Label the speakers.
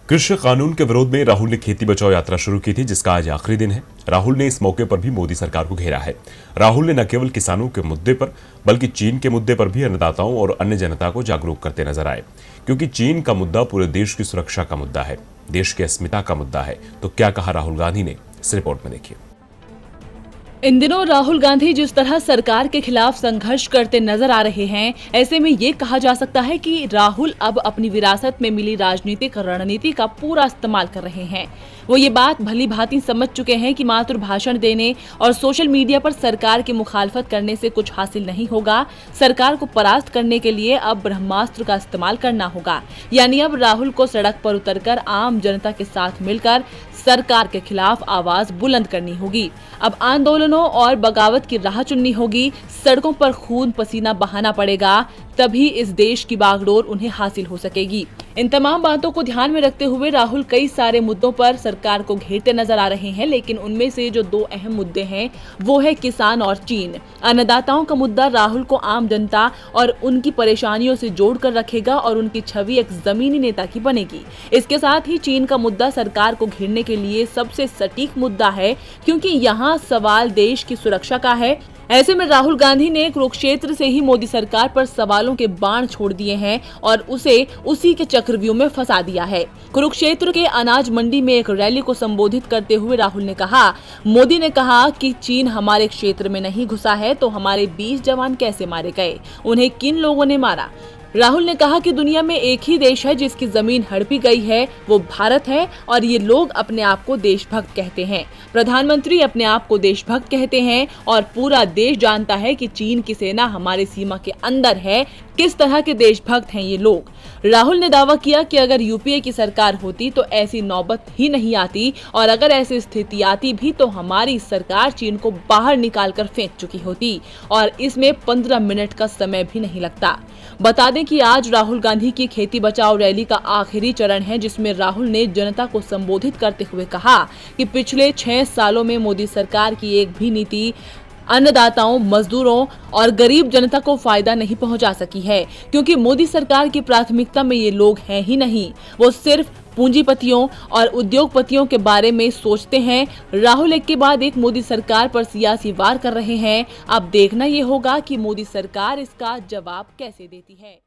Speaker 1: कृषि कानून के विरोध में राहुल ने खेती बचाओ यात्रा शुरू की थी, जिसका आज आखिरी दिन है। राहुल ने इस मौके पर भी मोदी सरकार को घेरा है। राहुल ने न केवल किसानों के मुद्दे पर बल्कि चीन के मुद्दे पर भी अन्नदाताओं और अन्य जनता को जागरूक करते नजर आए, क्योंकि चीन का मुद्दा पूरे देश की सुरक्षा का मुद्दा है, देश की अस्मिता का मुद्दा है। तो क्या कहा राहुल गांधी ने, इस रिपोर्ट में देखिए।
Speaker 2: इन दिनों राहुल गांधी जिस तरह सरकार के खिलाफ संघर्ष करते नजर आ रहे हैं, ऐसे में ये कहा जा सकता है कि राहुल अब अपनी विरासत में मिली राजनीतिक रणनीति का पूरा इस्तेमाल कर रहे हैं। वो ये बात भली भांति समझ चुके हैं कि मात्र भाषण देने और सोशल मीडिया पर सरकार की मुखालफत करने से कुछ हासिल नहीं होगा। सरकार को परास्त करने के लिए अब ब्रह्मास्त्र का इस्तेमाल करना होगा, यानी अब राहुल को सड़क पर उतरकर आम जनता के साथ मिलकर सरकार के खिलाफ आवाज बुलंद करनी होगी। अब आंदोलनों और बगावत की राह चुननी होगी। सड़कों पर खून पसीना बहाना पड़ेगा, तभी इस देश की बागडोर उन्हें हासिल हो सकेगी। इन तमाम बातों को ध्यान में रखते हुए राहुल कई सारे मुद्दों पर सरकार को घेरते नजर आ रहे हैं, लेकिन उनमें से जो दो अहम मुद्दे हैं वो है किसान और चीन। अन्नदाताओं का मुद्दा राहुल को आम जनता और उनकी परेशानियों से जोड़कर रखेगा और उनकी छवि एक जमीनी नेता की बनेगी। इसके साथ ही चीन का मुद्दा सरकार को घेरने के लिए सबसे सटीक मुद्दा है, क्योंकि यहाँ सवाल देश की सुरक्षा का है। ऐसे में राहुल गांधी ने कुरुक्षेत्र से ही मोदी सरकार पर सवालों के बाण छोड़ दिए हैं और उसे उसी के चक्रव्यूह में फंसा दिया है। कुरुक्षेत्र के अनाज मंडी में एक रैली को संबोधित करते हुए राहुल ने कहा, मोदी ने कहा कि चीन हमारे क्षेत्र में नहीं घुसा है तो हमारे 20 जवान कैसे मारे गए, उन्हें किन लोगों ने मारा। राहुल ने कहा कि दुनिया में एक ही देश है जिसकी जमीन हड़पी गई है, वो भारत है, और ये लोग अपने आप को देशभक्त कहते हैं। प्रधानमंत्री अपने आप को देशभक्त कहते हैं और पूरा देश जानता है कि चीन की सेना हमारी सीमा के अंदर है। किस तरह के देशभक्त हैं ये लोग। राहुल ने दावा किया कि अगर यूपीए की सरकार होती तो ऐसी नौबत ही नहीं आती, और अगर ऐसी स्थिति आती भी तो हमारी सरकार चीन को बाहर निकाल कर फेंक चुकी होती और इसमें 15 मिनट का समय भी नहीं लगता। बता दें कि आज राहुल गांधी की खेती बचाओ रैली का आखिरी चरण है, जिसमें राहुल ने जनता को संबोधित करते हुए कहा कि पिछले 6 सालों में मोदी सरकार की एक भी नीति अन्नदाताओं, मजदूरों और गरीब जनता को फायदा नहीं पहुंचा सकी है, क्योंकि मोदी सरकार की प्राथमिकता में ये लोग हैं ही नहीं। वो सिर्फ पूंजीपतियों और उद्योगपतियों के बारे में सोचते हैं। राहुल एक के बाद एक मोदी सरकार पर सियासी वार कर रहे हैं। अब देखना ये होगा कि मोदी सरकार इसका जवाब कैसे देती है।